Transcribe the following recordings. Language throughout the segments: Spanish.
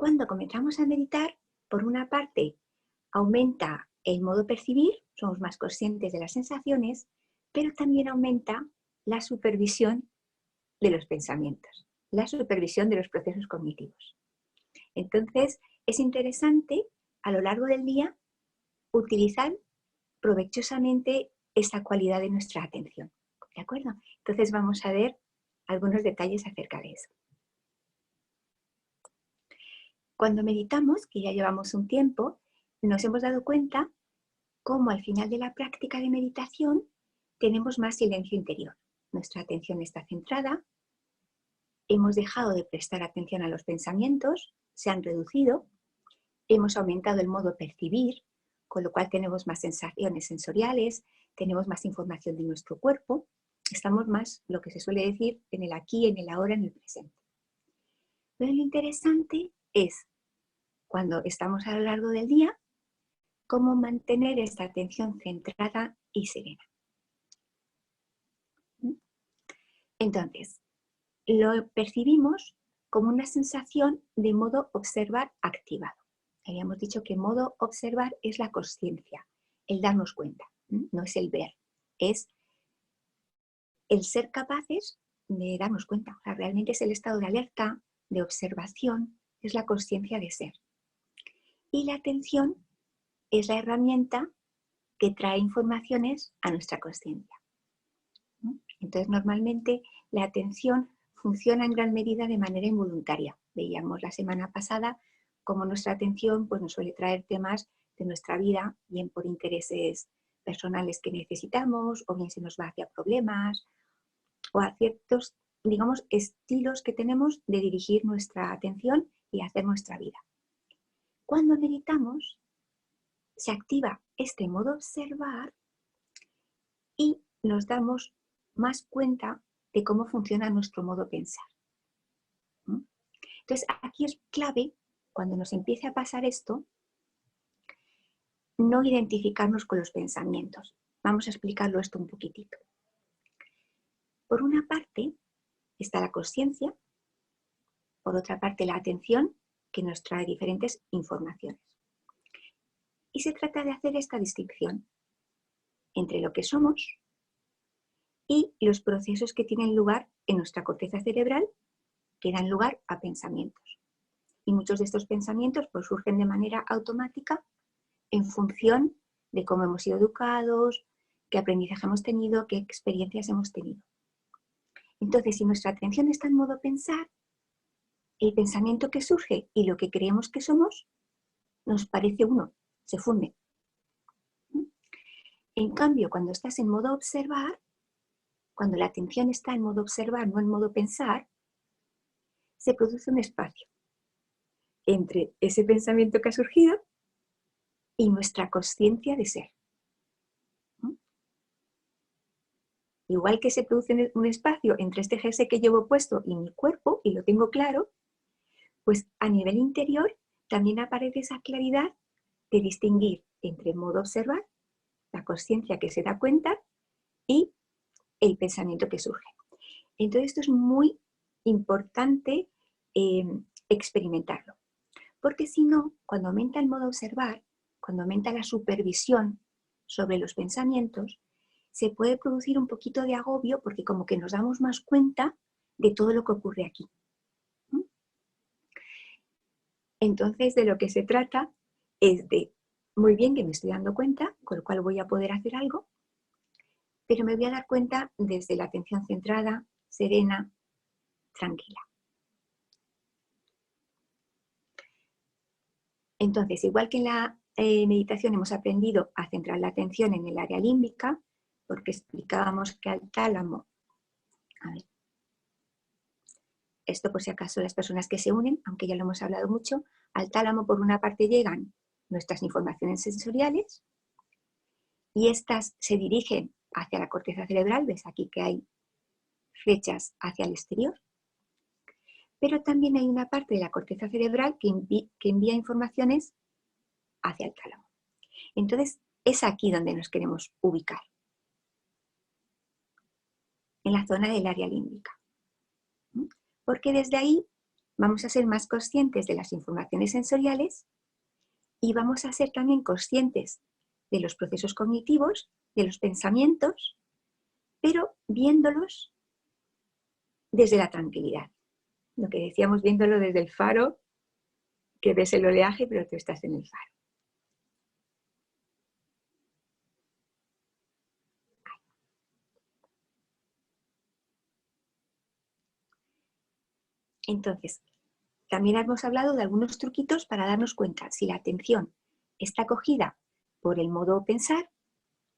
Cuando comenzamos a meditar, por una parte, aumenta el modo percibir, somos más conscientes de las sensaciones, pero también aumenta la supervisión de los pensamientos, la supervisión de los procesos cognitivos. Entonces, es interesante a lo largo del día utilizar provechosamente esa cualidad de nuestra atención. ¿De acuerdo? Entonces vamos a ver algunos detalles acerca de eso. Cuando meditamos, que ya llevamos un tiempo, nos hemos dado cuenta cómo al final de la práctica de meditación tenemos más silencio interior. Nuestra atención está centrada, hemos dejado de prestar atención a los pensamientos, se han reducido, hemos aumentado el modo percibir, con lo cual tenemos más sensaciones sensoriales, tenemos más información de nuestro cuerpo, estamos más, lo que se suele decir, en el aquí, en el ahora, en el presente. Pero lo interesante es, cuando estamos a lo largo del día, cómo mantener esta atención centrada y serena. Entonces, lo percibimos como una sensación de modo observar activado. Habíamos dicho que modo observar es la consciencia, el darnos cuenta, no es el ver, es el ser capaces de darnos cuenta. O sea, realmente es el estado de alerta, de observación, es la consciencia de ser. Y la atención es la herramienta que trae informaciones a nuestra consciencia. Entonces, normalmente la atención funciona en gran medida de manera involuntaria. Veíamos la semana pasada cómo nuestra atención pues, nos suele traer temas de nuestra vida, bien por intereses personales que necesitamos, o bien se nos va hacia problemas, o a ciertos, digamos, estilos que tenemos de dirigir nuestra atención y hacer nuestra vida. Cuando meditamos, se activa este modo observar y nos damos más cuenta de cómo funciona nuestro modo pensar. Entonces, aquí es clave, cuando nos empiece a pasar esto, no identificarnos con los pensamientos. Vamos a explicarlo esto un poquitito. Por una parte está la consciencia, por otra parte la atención, que nos trae diferentes informaciones. Y se trata de hacer esta distinción entre lo que somos y los procesos que tienen lugar en nuestra corteza cerebral, que dan lugar a pensamientos. Y muchos de estos pensamientos pues, surgen de manera automática en función de cómo hemos sido educados, qué aprendizaje hemos tenido, qué experiencias hemos tenido. Entonces, si nuestra atención está en modo pensar, el pensamiento que surge y lo que creemos que somos nos parece uno, se funde. En cambio, cuando estás en modo observar, cuando la atención está en modo observar, no en modo pensar, se produce un espacio entre ese pensamiento que ha surgido y nuestra consciencia de ser. Igual que se produce un espacio entre este jersey que llevo puesto y mi cuerpo, y lo tengo claro, pues a nivel interior también aparece esa claridad de distinguir entre modo observar, la consciencia que se da cuenta, y el pensamiento que surge. Entonces esto es muy importante experimentarlo, porque si no, cuando aumenta el modo observar, cuando aumenta la supervisión sobre los pensamientos, se puede producir un poquito de agobio porque como que nos damos más cuenta de todo lo que ocurre aquí. Entonces, de lo que se trata es de, muy bien que me estoy dando cuenta, con lo cual voy a poder hacer algo, pero me voy a dar cuenta desde la atención centrada, serena, tranquila. Entonces, igual que en la meditación hemos aprendido a centrar la atención en el área límbica, porque explicábamos que al tálamo, a ver, esto por si acaso las personas que se unen, aunque ya lo hemos hablado mucho, al tálamo por una parte llegan nuestras informaciones sensoriales y estas se dirigen hacia la corteza cerebral, ves aquí que hay flechas hacia el exterior, pero también hay una parte de la corteza cerebral que envía informaciones hacia el tálamo. Entonces, es aquí donde nos queremos ubicar, en la zona del área límbica. Porque desde ahí vamos a ser más conscientes de las informaciones sensoriales y vamos a ser también conscientes de los procesos cognitivos, de los pensamientos, pero viéndolos desde la tranquilidad. Lo que decíamos, viéndolo desde el faro, que ves el oleaje, pero tú estás en el faro. Entonces, también hemos hablado de algunos truquitos para darnos cuenta si la atención está cogida por el modo pensar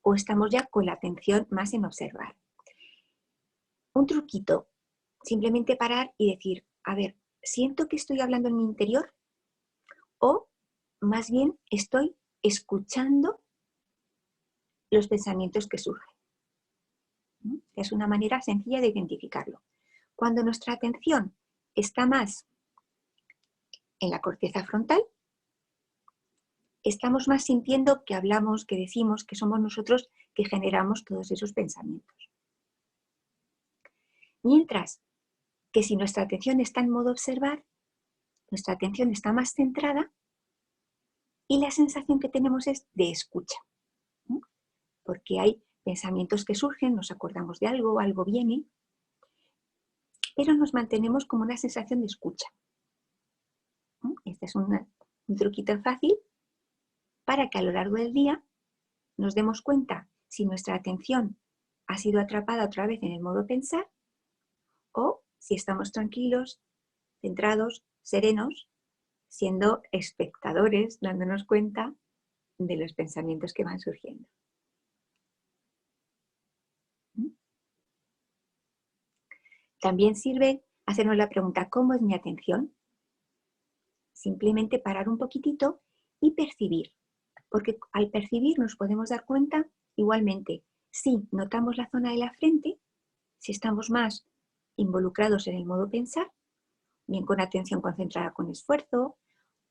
o estamos ya con la atención más en observar. Un truquito, simplemente parar y decir, a ver, ¿siento que estoy hablando en mi interior? O más bien estoy escuchando los pensamientos que surgen. Es una manera sencilla de identificarlo. Cuando nuestra atención está más en la corteza frontal, estamos más sintiendo que hablamos, que decimos, que somos nosotros que generamos todos esos pensamientos. Mientras que si nuestra atención está en modo observar, nuestra atención está más centrada y la sensación que tenemos es de escucha. Porque hay pensamientos que surgen, nos acordamos de algo, algo viene, pero nos mantenemos como una sensación de escucha. Este es un truquito fácil para que a lo largo del día nos demos cuenta si nuestra atención ha sido atrapada otra vez en el modo pensar o si estamos tranquilos, centrados, serenos, siendo espectadores, dándonos cuenta de los pensamientos que van surgiendo. También sirve hacernos la pregunta, ¿cómo es mi atención? Simplemente parar un poquitito y percibir, porque al percibir nos podemos dar cuenta igualmente si notamos la zona de la frente, si estamos más involucrados en el modo pensar, bien con atención concentrada con esfuerzo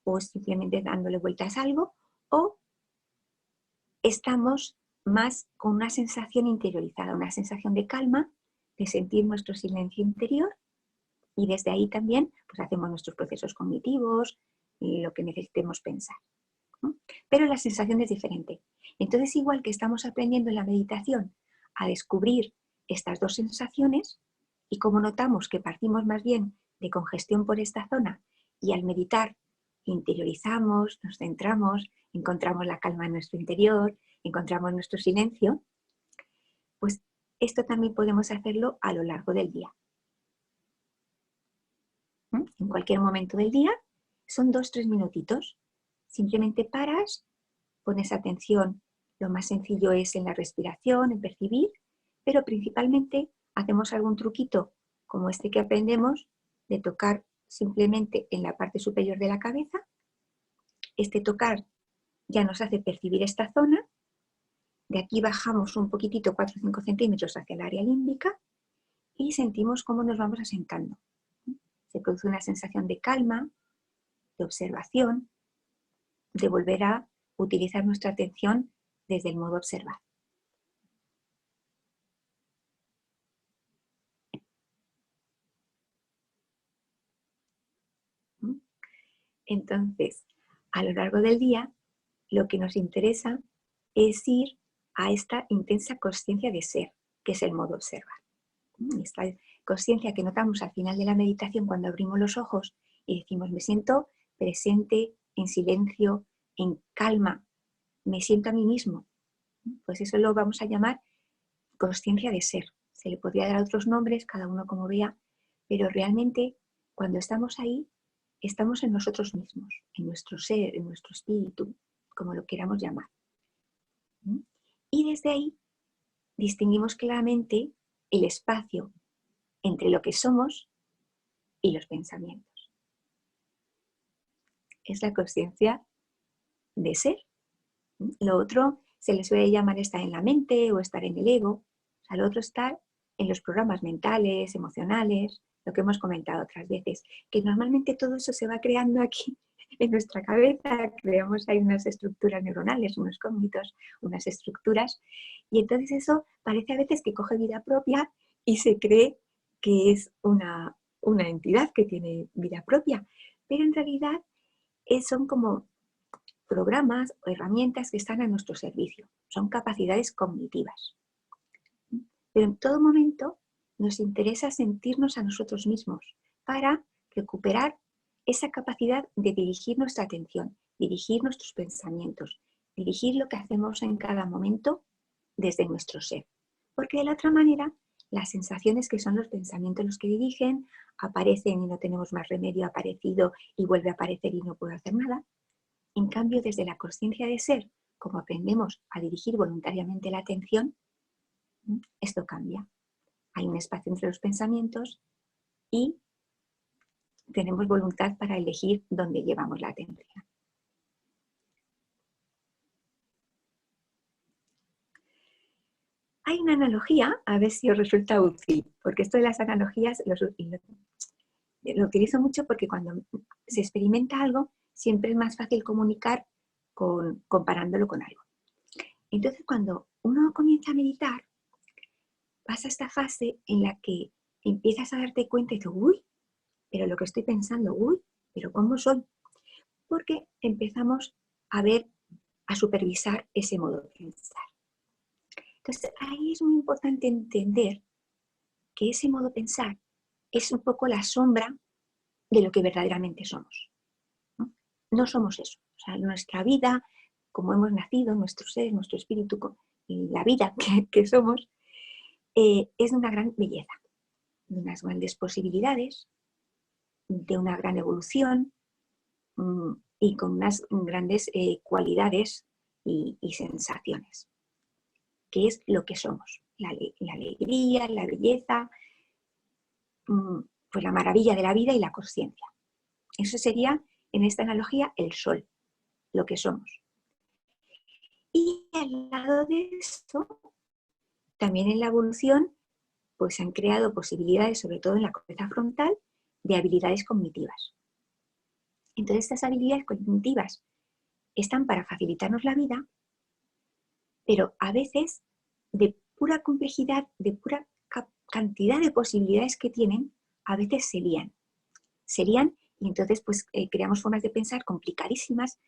o simplemente dándole vueltas a algo, o estamos más con una sensación interiorizada, una sensación de calma, de sentir nuestro silencio interior y desde ahí también pues, hacemos nuestros procesos cognitivos y lo que necesitemos pensar. ¿No? Pero la sensación es diferente. Entonces, igual que estamos aprendiendo en la meditación a descubrir estas dos sensaciones y como notamos que partimos más bien de congestión por esta zona y al meditar interiorizamos, nos centramos, encontramos la calma en nuestro interior, encontramos nuestro silencio, pues esto también podemos hacerlo a lo largo del día. En cualquier momento del día, son 2-3 minutitos. Simplemente paras, pones atención, lo más sencillo es en la respiración, en percibir, pero principalmente hacemos algún truquito como este que aprendemos de tocar simplemente en la parte superior de la cabeza. Este tocar ya nos hace percibir esta zona. De aquí bajamos un poquitito, 4 o 5 centímetros hacia el área límbica y sentimos cómo nos vamos asentando. Se produce una sensación de calma, de observación, de volver a utilizar nuestra atención desde el modo observar. Entonces, a lo largo del día, lo que nos interesa es ir a esta intensa consciencia de ser, que es el modo observar. Esta consciencia que notamos al final de la meditación cuando abrimos los ojos y decimos, me siento presente, en silencio, en calma, me siento a mí mismo. Pues eso lo vamos a llamar consciencia de ser. Se le podría dar otros nombres, cada uno como vea, pero realmente cuando estamos ahí, estamos en nosotros mismos, en nuestro ser, en nuestro espíritu, como lo queramos llamar. Y desde ahí distinguimos claramente el espacio entre lo que somos y los pensamientos. Es la consciencia de ser. Lo otro se le suele llamar estar en la mente o estar en el ego. O sea, lo otro estar en los programas mentales, emocionales, lo que hemos comentado otras veces, que normalmente todo eso se va creando aquí en nuestra cabeza, creamos ahí unas estructuras neuronales, unos cógnitos, unas estructuras, y entonces eso parece a veces que coge vida propia y se cree que es una una entidad que tiene vida propia, pero en realidad son como programas o herramientas que están a nuestro servicio, son capacidades cognitivas. Pero en todo momento nos interesa sentirnos a nosotros mismos para recuperar esa capacidad de dirigir nuestra atención, dirigir nuestros pensamientos, dirigir lo que hacemos en cada momento desde nuestro ser. Porque de la otra manera, las sensaciones, que son los pensamientos los que dirigen, aparecen y no tenemos más remedio, ha aparecido y vuelve a aparecer y no puedo hacer nada. En cambio, desde la conciencia de ser, como aprendemos a dirigir voluntariamente la atención, esto cambia. Hay un espacio entre los pensamientos y tenemos voluntad para elegir dónde llevamos la atención. Hay una analogía, a ver si os resulta útil, porque esto de las analogías lo utilizo mucho porque cuando se experimenta algo, siempre es más fácil comunicar comparándolo con algo. Entonces, cuando uno comienza a meditar, pasa esta fase en la que empiezas a darte cuenta y dices, uy, pero lo que estoy pensando, uy, pero ¿cómo soy? Porque empezamos a ver, a supervisar ese modo de pensar. Entonces, ahí es muy importante entender que ese modo de pensar es un poco la sombra de lo que verdaderamente somos. No somos eso. O sea, nuestra vida, como hemos nacido, nuestro ser, nuestro espíritu y la vida que somos, es de una gran belleza, de unas grandes posibilidades, de una gran evolución y con unas grandes cualidades y sensaciones, que es lo que somos, la alegría, la belleza, pues la maravilla de la vida y la consciencia. Eso sería, en esta analogía, el sol, lo que somos. Y al lado de esto, también en la evolución, pues se han creado posibilidades, sobre todo en la corteza frontal, de habilidades cognitivas. Entonces, estas habilidades cognitivas están para facilitarnos la vida, pero a veces, de pura complejidad, de pura cantidad de posibilidades que tienen, a veces se lían. Se lían y entonces pues creamos formas de pensar complicadísimas,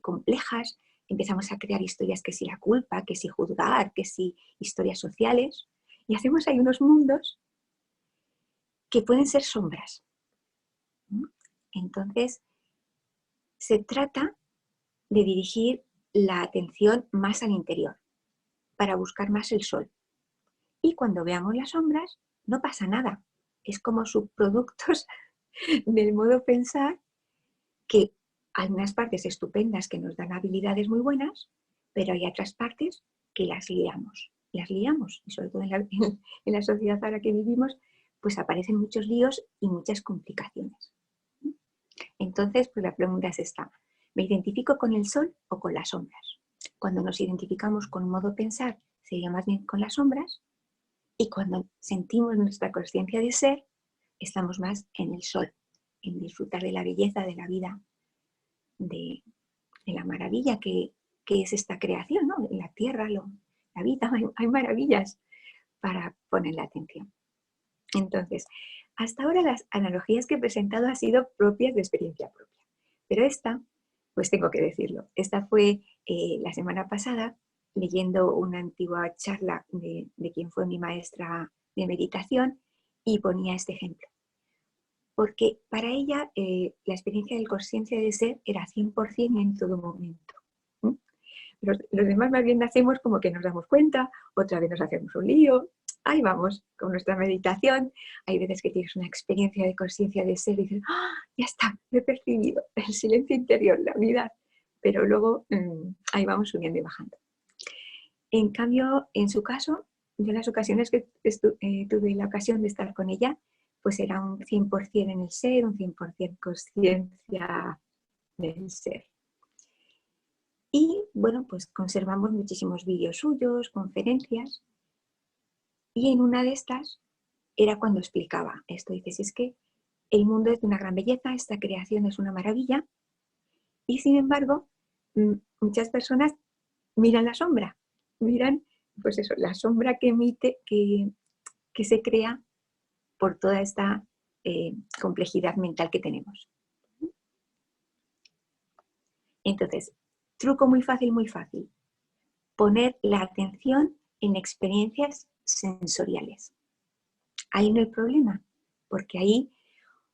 complejas, empezamos a crear historias, que si la culpa, que si juzgar, que si historias sociales, y hacemos ahí unos mundos que pueden ser sombras. Entonces, se trata de dirigir la atención más al interior, para buscar más el sol. Y cuando veamos las sombras, no pasa nada. Es como subproductos del modo pensar, que hay unas partes estupendas que nos dan habilidades muy buenas, pero hay otras partes que las liamos. Las liamos, y sobre todo en la sociedad ahora que vivimos, pues aparecen muchos líos y muchas complicaciones. Entonces, pues la pregunta es esta: ¿me identifico con el sol o con las sombras? Cuando nos identificamos con un modo de pensar, sería más bien con las sombras, y cuando sentimos nuestra conciencia de ser, estamos más en el sol, en disfrutar de la belleza de la vida, de la maravilla que es esta creación, ¿no? La tierra, la vida, hay maravillas para poner la atención. Entonces, hasta ahora las analogías que he presentado han sido propias de experiencia propia, pero esta, pues tengo que decirlo, esta fue la semana pasada, leyendo una antigua charla de quien fue mi maestra de meditación, y ponía este ejemplo. Porque para ella la experiencia de conciencia de ser era 100% y en todo momento. Los demás más bien hacemos como que nos damos cuenta, otra vez nos hacemos un lío, ahí vamos con nuestra meditación. Hay veces que tienes una experiencia de conciencia de ser y dices, ¡ah, ya está, lo he percibido! El silencio interior, la unidad. Pero luego ahí vamos subiendo y bajando. En cambio, en su caso, yo en las ocasiones que tuve la ocasión de estar con ella, pues era un 100% en el ser, un 100% conciencia del ser. Y bueno, pues conservamos muchísimos vídeos suyos, conferencias, y en una de estas era cuando explicaba esto. Dice, si es que el mundo es de una gran belleza, esta creación es una maravilla, y sin embargo, muchas personas miran la sombra, miran, pues eso, la sombra que emite, que se crea por toda esta complejidad mental que tenemos. Entonces, truco muy fácil, muy fácil. Poner la atención en experiencias sensoriales. Ahí no hay problema, porque ahí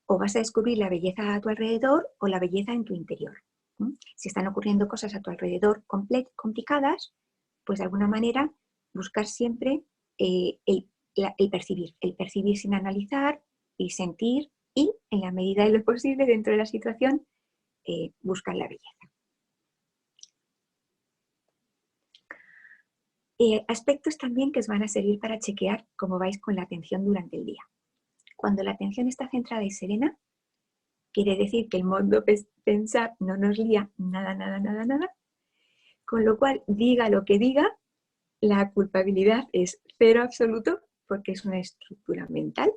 o vas a descubrir la belleza a tu alrededor o la belleza en tu interior. Si están ocurriendo cosas a tu alrededor complicadas, pues de alguna manera buscar siempre el percibir sin analizar y sentir y, en la medida de lo posible, dentro de la situación, buscar la belleza. Aspectos también que os van a servir para chequear cómo vais con la atención durante el día. Cuando la atención está centrada y serena, quiere decir que el modo pensar no nos lía nada, nada, nada, nada. Con lo cual, diga lo que diga, la culpabilidad es cero absoluto porque es una estructura mental,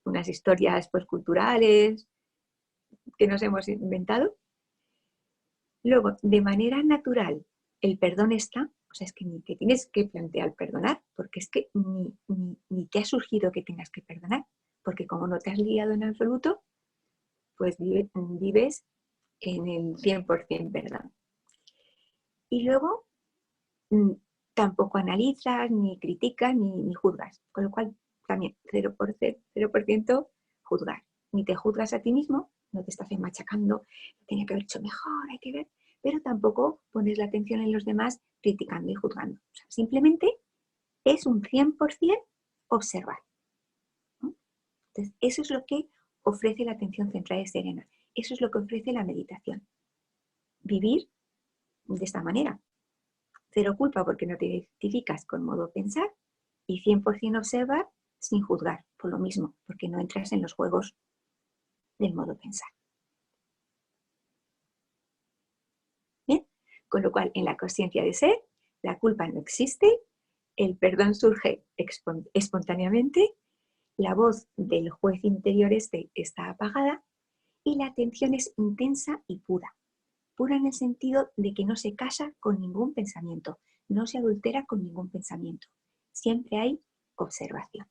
unas historias pues, culturales que nos hemos inventado. Luego, de manera natural, el perdón está, o sea, es que ni te tienes que plantear perdonar, porque es que ni te ha surgido que tengas que perdonar, porque como no te has liado en absoluto, pues vives en el 100% perdón. Y luego tampoco analizas, ni criticas, ni juzgas, con lo cual también 0% juzgar. Ni te juzgas a ti mismo, no te estás machacando, tenía que haber hecho mejor, hay que ver, pero tampoco pones la atención en los demás criticando y juzgando. O sea, simplemente es un 100% observar. Entonces, eso es lo que ofrece la atención centrada y serena. Eso es lo que ofrece la meditación. Vivir de esta manera. Cero culpa porque no te identificas con modo pensar y 100% observar sin juzgar, por lo mismo, porque no entras en los juegos del modo pensar. ¿Bien? Con lo cual, en la consciencia de ser, la culpa no existe, el perdón surge espontáneamente, la voz del juez interior está apagada y la atención es intensa y pura. Pura en el sentido de que no se casa con ningún pensamiento, no se adultera con ningún pensamiento. Siempre hay observación.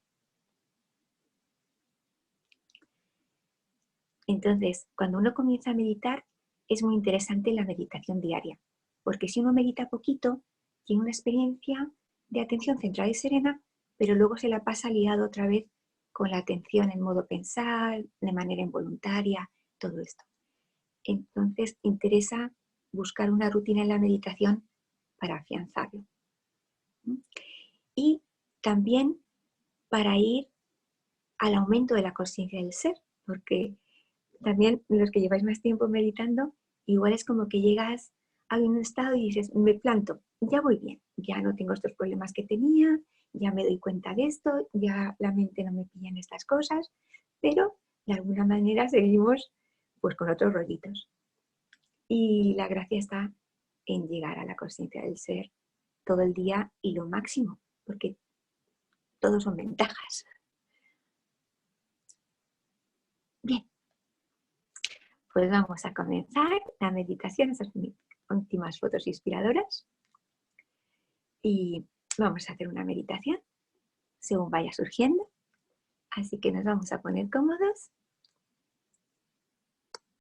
Entonces, cuando uno comienza a meditar, es muy interesante la meditación diaria, porque si uno medita poquito, tiene una experiencia de atención centrada y serena, pero luego se la pasa liado otra vez con la atención en modo pensar, de manera involuntaria, todo esto. Entonces, interesa buscar una rutina en la meditación para afianzarlo. Y también para ir al aumento de la conciencia del ser, porque también los que lleváis más tiempo meditando, igual es como que llegas a un estado y dices, me planto, ya voy bien, ya no tengo estos problemas que tenía, ya me doy cuenta de esto, ya la mente no me pilla en estas cosas, pero de alguna manera seguimos pues con otros rollitos. Y la gracia está en llegar a la conciencia del ser todo el día y lo máximo, porque todos son ventajas. Bien, pues vamos a comenzar la meditación, esas últimas fotos inspiradoras. Y vamos a hacer una meditación según vaya surgiendo. Así que nos vamos a poner cómodos